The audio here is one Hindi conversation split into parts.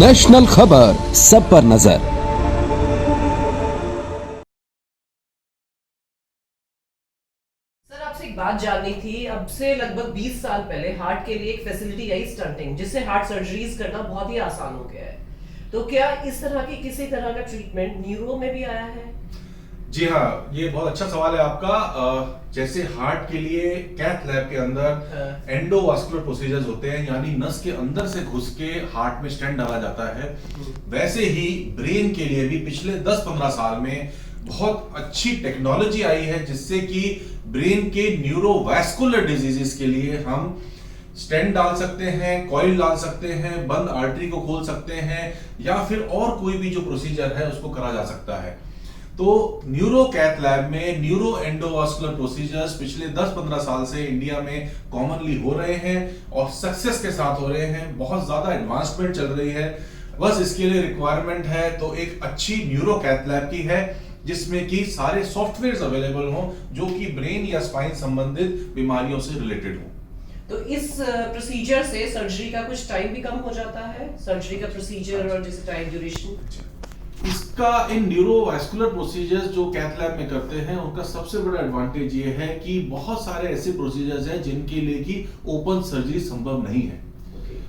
नेशनल खबर, सब पर नजर। सर आपसे एक बात जाननी थी। अब से लगभग 20 साल पहले हार्ट के लिए एक फैसिलिटी आई स्टंटिंग, जिससे हार्ट सर्जरीज करना बहुत ही आसान हो गया है। तो क्या इस तरह की किसी तरह का ट्रीटमेंट न्यूरो में भी आया है? जी हाँ, ये बहुत अच्छा सवाल है आपका। जैसे हार्ट के लिए कैथ लैब के अंदर एंडोवास्कुलर प्रोसीजर्स होते हैं, यानी नस के अंदर से घुस के हार्ट में स्टेंट डाला जाता है, वैसे ही ब्रेन के लिए भी पिछले 10-15 साल में बहुत अच्छी टेक्नोलॉजी आई है, जिससे कि ब्रेन के न्यूरोवास्कुलर डिजीजेस के लिए हम स्टेंट डाल सकते हैं, कॉइल डाल सकते हैं, बंद आर्टरी को खोल सकते हैं, या फिर और कोई भी जो प्रोसीजर है उसको करा जा सकता है। तो न्यूरो कैथ लैब में न्यूरो एंडोवास्कुलर प्रोसीजर्स पिछले 10-15 साल से इंडिया में कॉमनली हो रहे हैं और सक्सेस के साथ हो रहे हैं। बहुत ज्यादा एडवांसमेंट चल रही है। बस इसके लिए रिक्वायरमेंट है तो एक अच्छी न्यूरो कैथ लैब की है, जिसमें कि सारे सॉफ्टवेयर अवेलेबल हों जो कि ब्रेन या स्पाइन संबंधित बीमारियों से रिलेटेड हों। तो इस प्रोसीजर से सर्जरी का कुछ टाइम भी कम हो जाता है, सर्जरी का प्रोसीजर और जैसे टाइम ड्यूरेशन? इसका इन न्यूरोवास्कुलर प्रोसीजर्स जो कैथ लैब में करते हैं, उनका सबसे बड़ा एडवांटेज ये है कि बहुत सारे ऐसे प्रोसीजर्स हैं जिनके लिए कि ओपन सर्जरी संभव नहीं है।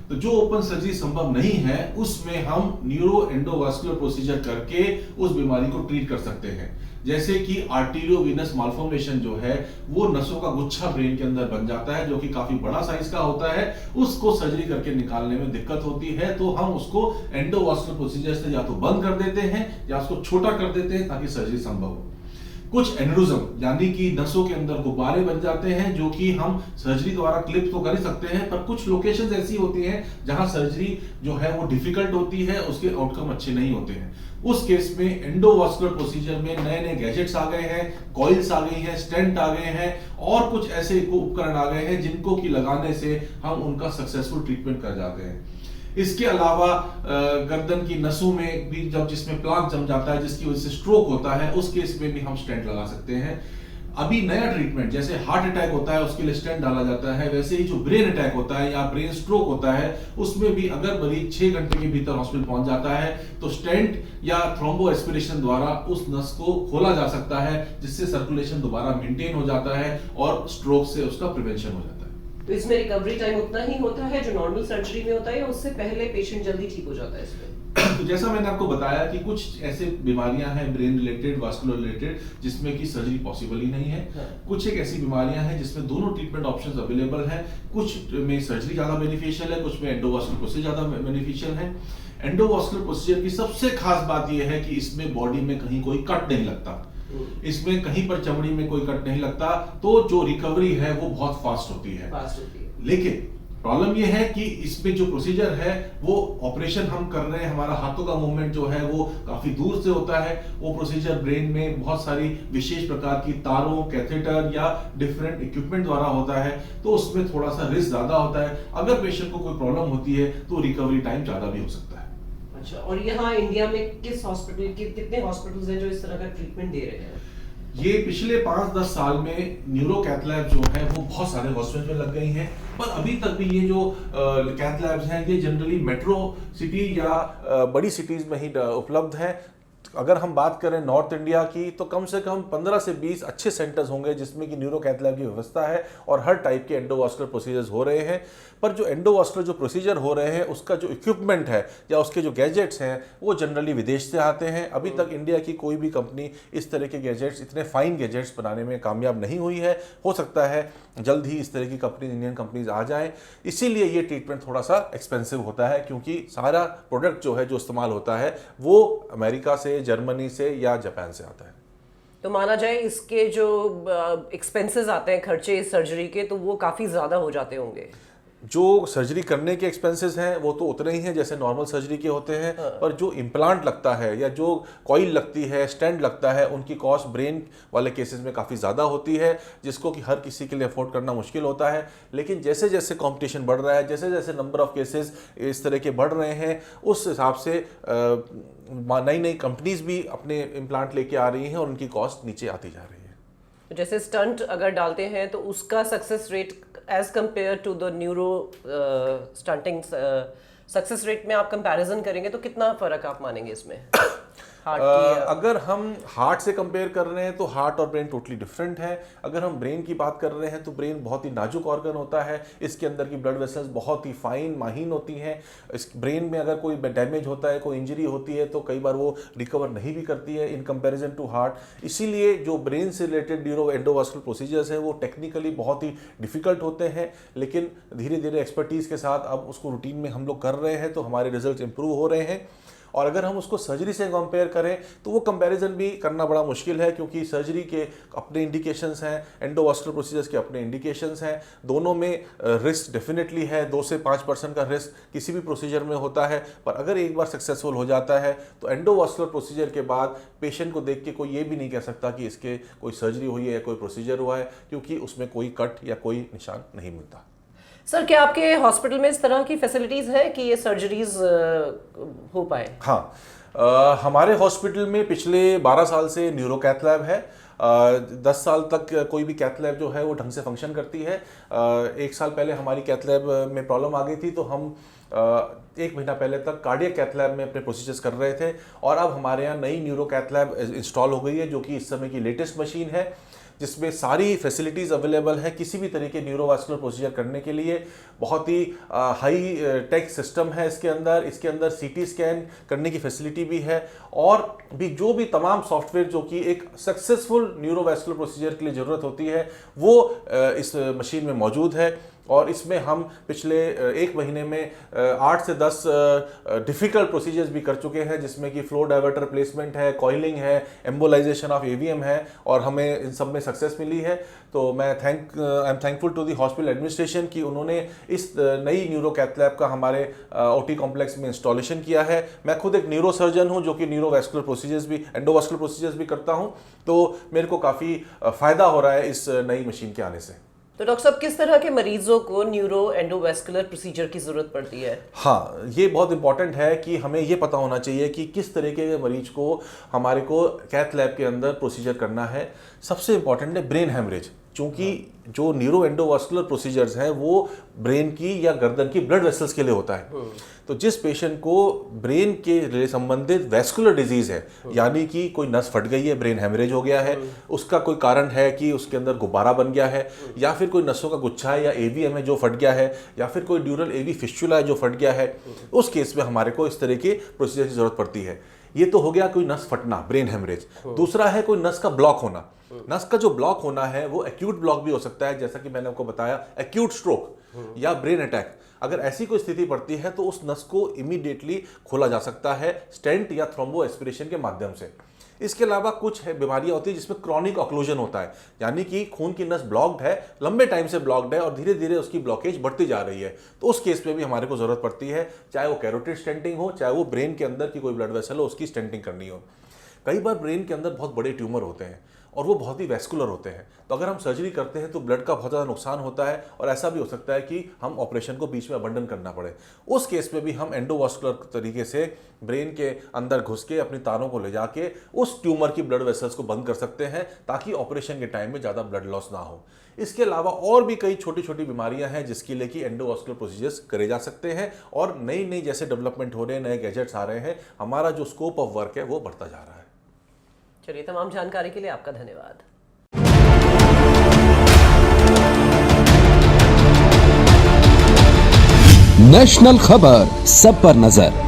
तो जो ओपन सर्जरी संभव नहीं है उसमें हम न्यूरो एंडोवास्कुलर प्रोसीजर करके उस बीमारी को ट्रीट कर सकते हैं। जैसे कि आर्टीरियोवीनस मालफॉर्मेशन जो है, वो नसों का गुच्छा ब्रेन के अंदर बन जाता है, जो कि काफी बड़ा साइज का होता है। उसको सर्जरी करके निकालने में दिक्कत होती है, तो हम उसको एंडोवास्कुलर प्रोसीजर से या तो बंद कर देते हैं या उसको छोटा कर देते हैं ताकि सर्जरी संभव हो। कुछ एनेरिज्म यानी कि नसों के अंदर गुब्बारे बन जाते हैं, जो कि हम सर्जरी द्वारा क्लिप तो कर ही सकते हैं, पर कुछ लोकेशंस ऐसी होती हैं जहां सर्जरी जो है वो डिफिकल्ट होती है, उसके आउटकम अच्छे नहीं होते हैं। उस केस में एंडोवास्कुलर प्रोसीजर में नए नए गैजेट्स आ गए हैं, कॉइल्स आ गई हैं, स्टेंट आ गए हैं और कुछ ऐसे उपकरण आ गए हैं जिनको कि लगाने से हम उनका सक्सेसफुल ट्रीटमेंट कर जाते हैं। इसके अलावा गर्दन की नसों में भी जब जिसमें प्लाक जम जाता है, जिसकी वजह से स्ट्रोक होता है, उस केस में भी हम स्टेंट लगा सकते हैं। अभी नया ट्रीटमेंट जैसे हार्ट अटैक होता है उसके लिए स्टेंट डाला जाता है, वैसे ही जो ब्रेन अटैक होता है या ब्रेन स्ट्रोक होता है उसमें भी अगर मरीज 6 घंटे के भीतर हॉस्पिटल पहुंच जाता है तो स्टेंट या थ्रोम्बो एस्पिरेशन द्वारा उस नस को खोला जा सकता है, जिससे सर्कुलेशन दोबारा मेंटेन हो जाता है और स्ट्रोक से उसका प्रिवेंशन हो जाता है। तो इसमें रिकवरी टाइम उतना ही होता है जो नॉर्मल सर्जरी में होता है, या उससे पहले पेशेंट जल्दी ठीक हो जाता है इसमें? तो जैसा मैंने आपको बताया कि कुछ ऐसे बीमारियां हैं ब्रेन रिलेटेड, वास्कुलर रिलेटेड, जिसमें कि सर्जरी पॉसिबल ही नहीं है। कुछ एक ऐसी बीमारियां हैं जिसमें दोनों ट्रीटमेंट ऑप्शंस अवेलेबल हैं। कुछ में सर्जरी ज्यादा बेनिफिशियल है, कुछ में एंडोवास्कुलर प्रोसीजर ज्यादा बेनिफिशियल है। एंडोवास्कुलर प्रोसीजर की सबसे खास बात यह है कि इसमें बॉडी में कहीं कोई कट नहीं लगता, इसमें कहीं पर चमड़ी में कोई कट नहीं लगता, तो जो रिकवरी है वो बहुत फास्ट होती है। लेकिन प्रॉब्लम ये है कि इसमें जो प्रोसीजर है वो ऑपरेशन हम कर रहे हैं, हमारा हाथों का मूवमेंट जो है वो काफी दूर से होता है। वो प्रोसीजर ब्रेन में बहुत सारी विशेष प्रकार की तारों, कैथेटर या डिफरेंट इक्विपमेंट द्वारा होता है, तो उसमें थोड़ा सा रिस्क ज्यादा होता है। अगर पेशेंट को कोई प्रॉब्लम होती है तो रिकवरी टाइम ज्यादा भी हो सकता है। अच्छा, और यहाँ इंडिया में किस हॉस्पिटल कितने हॉस्पिटल्स हैं जो इस तरह का ट्रीटमेंट दे रहे हैं? ये पिछले 5-10 साल में न्यूरो कैथ लैब जो है वो बहुत सारे हॉस्पिटल में लग गई हैं, पर अभी तक भी ये जो कैथ लैब्स हैं ये जनरली मेट्रो सिटी या बड़ी सिटीज में ही उपलब्ध है। अगर हम बात करें नॉर्थ इंडिया की तो कम से कम 15 से 20 अच्छे सेंटर्स होंगे जिसमें कि न्यूरो कैथ लैब की व्यवस्था है और हर टाइप के एंडोवास्कुलर प्रोसीजर्स हो रहे हैं। पर जो एंडोवास्कुलर जो प्रोसीजर हो रहे हैं उसका जो इक्विपमेंट है या उसके जो गैजेट्स हैं वो जनरली विदेश से आते हैं। अभी तक इंडिया की कोई भी कंपनी इस तरह के गैजेट्स, इतने फाइन गैजेट्स बनाने में कामयाब नहीं हुई है। हो सकता है जल्द ही इस तरह की कंपनी, इंडियन कंपनीज आ जाएं। इसीलिए ये ट्रीटमेंट थोड़ा सा एक्सपेंसिव होता है, क्योंकि सारा प्रोडक्ट जो है जो इस्तेमाल होता है वो अमेरिका से, जर्मनी से या जापान से आता है। तो माना जाए इसके जो एक्सपेंसेस आते हैं, खर्चे इस सर्जरी के, तो वो काफी ज्यादा हो जाते होंगे। जो सर्जरी करने के एक्सपेंसेस हैं वो तो उतने ही हैं जैसे नॉर्मल सर्जरी के होते हैं, पर जो इम्प्लांट लगता है या जो कॉइल लगती है, स्टेंट लगता है, उनकी कॉस्ट ब्रेन वाले केसेस में काफ़ी ज़्यादा होती है, जिसको कि हर किसी के लिए अफोर्ड करना मुश्किल होता है। लेकिन जैसे जैसे कंपटीशन बढ़ रहा है, जैसे जैसे नंबर ऑफ केसेस इस तरह के बढ़ रहे हैं, उस हिसाब से नई नई कंपनीज भी अपने इम्प्लांट लेके आ रही हैं और उनकी कॉस्ट नीचे आती जा रही है। जैसे स्टंट अगर डालते हैं तो उसका success rate as compare to the neuro stunting success rate में आप कंपैरिजन करेंगे तो कितना फर्क आप मानेंगे इसमें हार्ट की? अगर हम हार्ट से कंपेयर कर रहे हैं तो हार्ट और ब्रेन टोटली डिफरेंट है। अगर हम ब्रेन की बात कर रहे हैं तो ब्रेन बहुत ही नाजुक ऑर्गन होता है, इसके अंदर की ब्लड वेसल्स बहुत ही फाइन माहीन होती हैं। इस ब्रेन में अगर कोई डैमेज होता है, कोई इंजरी होती है तो कई बार वो रिकवर नहीं भी करती है इन कंपैरिजन टू हार्ट। इसीलिए जो ब्रेन से रिलेटेड न्यूरो एंडोवास्कुलर प्रोसीजर्स हैं वो टेक्निकली बहुत ही डिफिकल्ट होते हैं, लेकिन धीरे धीरे एक्सपर्टीज़ के साथ अब उसको रूटीन में हम लोग कर रहे हैं तो हमारे रिजल्ट इंप्रूव हो रहे हैं। और अगर हम उसको सर्जरी से कंपेयर करें तो वो कंपैरिजन भी करना बड़ा मुश्किल है, क्योंकि सर्जरी के अपने इंडिकेशंस हैं, एंडोवास्कुलर प्रोसीजर्स के अपने इंडिकेशंस हैं। दोनों में रिस्क डेफिनेटली है, 2 से 5% का रिस्क किसी भी प्रोसीजर में होता है। पर अगर एक बार सक्सेसफुल हो जाता है तो एंडोवास्कुलर प्रोसीजर के बाद पेशेंट को देख के कोई ये भी नहीं कह सकता कि इसके कोई सर्जरी हुई है या कोई प्रोसीजर हुआ है, क्योंकि उसमें कोई कट या कोई निशान नहीं मिलता। सर, क्या आपके हॉस्पिटल में इस तरह की फैसिलिटीज है कि ये सर्जरीज हो पाए? हाँ, हमारे हॉस्पिटल में पिछले 12 साल से न्यूरो कैथ लैब है। 10 साल तक कोई भी कैथ लैब जो है वो ढंग से फंक्शन करती है। 1 साल पहले हमारी कैथ लैब में प्रॉब्लम आ गई थी तो हम 1 महीना पहले तक कार्डियक कैथ लैब में अपने प्रोसीजर्स कर रहे थे, और अब हमारे यहाँ नई न्यूरो कैथ लैब इंस्टॉल हो गई है जो कि इस समय की लेटेस्ट मशीन है, जिसमें सारी फैसिलिटीज़ अवेलेबल है किसी भी तरीके न्यूरोवास्कुलर प्रोसीजर करने के लिए। बहुत ही हाई टेक सिस्टम है इसके अंदर सीटी स्कैन करने की फैसिलिटी भी है, और भी जो भी तमाम सॉफ्टवेयर जो कि एक सक्सेसफुल न्यूरोवास्कुलर प्रोसीजर के लिए ज़रूरत होती है वो इस मशीन में मौजूद है। और इसमें हम पिछले 1 महीने में 8 से 10 डिफ़िकल्ट प्रोसीजर्स भी कर चुके हैं, जिसमें कि फ्लो डाइवर्टर प्लेसमेंट है, कॉइलिंग है, एम्बोलाइजेशन ऑफ एवीएम है, और हमें इन सब में सक्सेस मिली है। तो I am thankful to the hospital administration कि उन्होंने इस नई न्यूरो कैथ लैब का हमारे ओटी कॉम्प्लेक्स में इंस्टॉलेशन किया है। मैं खुद एक न्यूरो सर्जन हूँ जो कि न्यूरोवास्कुलर प्रोसीजर्स भी, एंडोवास्कुलर प्रोसीजर्स भी करता हूँ, तो मेरे को काफ़ी फ़ायदा हो रहा है इस नई मशीन के आने से। तो डॉक्टर साहब, किस तरह के मरीजों को न्यूरो एंडोवास्कुलर प्रोसीजर की जरूरत पड़ती है? हाँ, ये बहुत इंपॉर्टेंट है कि हमें ये पता होना चाहिए कि किस तरीके के मरीज को हमारे को कैथ लैब के अंदर प्रोसीजर करना है। सबसे इंपॉर्टेंट है ब्रेन हेमरेज, क्योंकि जो न्यूरो एंडोवास्कुलर प्रोसीजर्स हैं वो ब्रेन की या गर्दन की ब्लड वेसल्स के लिए होता है। तो जिस पेशेंट को ब्रेन के संबंधित वैस्कुलर डिजीज है, यानी कि कोई नस फट गई है, ब्रेन हेमरेज हो गया है, उसका कोई कारण है कि उसके अंदर गुब्बारा बन गया है, या फिर कोई नसों का गुच्छा है या एवीएम है जो फट गया है, या फिर कोई ड्यूरल एवी फिस्चुला है जो फट गया है, उस केस में हमारे को इस तरह के प्रोसीजर की जरूरत पड़ती है। ये तो हो गया कोई नस फटना, ब्रेन हेमरेज। दूसरा है कोई नस का ब्लॉक होना। नस का जो ब्लॉक होना है वो एक्यूट ब्लॉक भी हो सकता है, जैसा कि मैंने आपको बताया, एक्यूट स्ट्रोक या ब्रेन अटैक। अगर ऐसी कोई स्थिति पड़ती है तो उस नस को इमीडिएटली खोला जा सकता है स्टेंट या थ्रोम्बो एस्पिरेशन के माध्यम से। इसके अलावा कुछ है बीमारियां होती है जिसमें क्रॉनिक ऑक्लूजन होता है, यानी कि खून की नस ब्लॉक्ड है, लंबे टाइम से ब्लॉक्ड है और धीरे धीरे उसकी ब्लॉकेज बढ़ती जा रही है, तो उस केस में भी हमारे को जरूरत पड़ती है, चाहे वो कैरोटिड स्टेंटिंग हो, चाहे वो ब्रेन के अंदर की कोई ब्लड वेसल हो उसकी स्टेंटिंग करनी हो। कई बार ब्रेन के अंदर बहुत बड़े ट्यूमर होते हैं और वो बहुत ही वैस्कुलर होते हैं, तो अगर हम सर्जरी करते हैं तो ब्लड का बहुत ज़्यादा नुकसान होता है, और ऐसा भी हो सकता है कि हम ऑपरेशन को बीच में अबंडन करना पड़े। उस केस में भी हम एंडोवास्कुलर तरीके से ब्रेन के अंदर घुस के अपनी तारों को ले जाके उस ट्यूमर की ब्लड वेसल्स को बंद कर सकते हैं, ताकि ऑपरेशन के टाइम में ज़्यादा ब्लड लॉस ना हो। इसके अलावा और भी कई छोटी छोटी बीमारियां हैं जिसके लिए कि एंडोवास्कुलर प्रोसीजर्स करे जा सकते हैं, और नई नई जैसे डेवलपमेंट हो रहे हैं, नए गैजेट्स आ रहे हैं, हमारा जो स्कोप ऑफ वर्क है वो बढ़ता जा रहा है। चलिए, तमाम जानकारी के लिए आपका धन्यवाद। नेशनल खबर, सब पर नजर।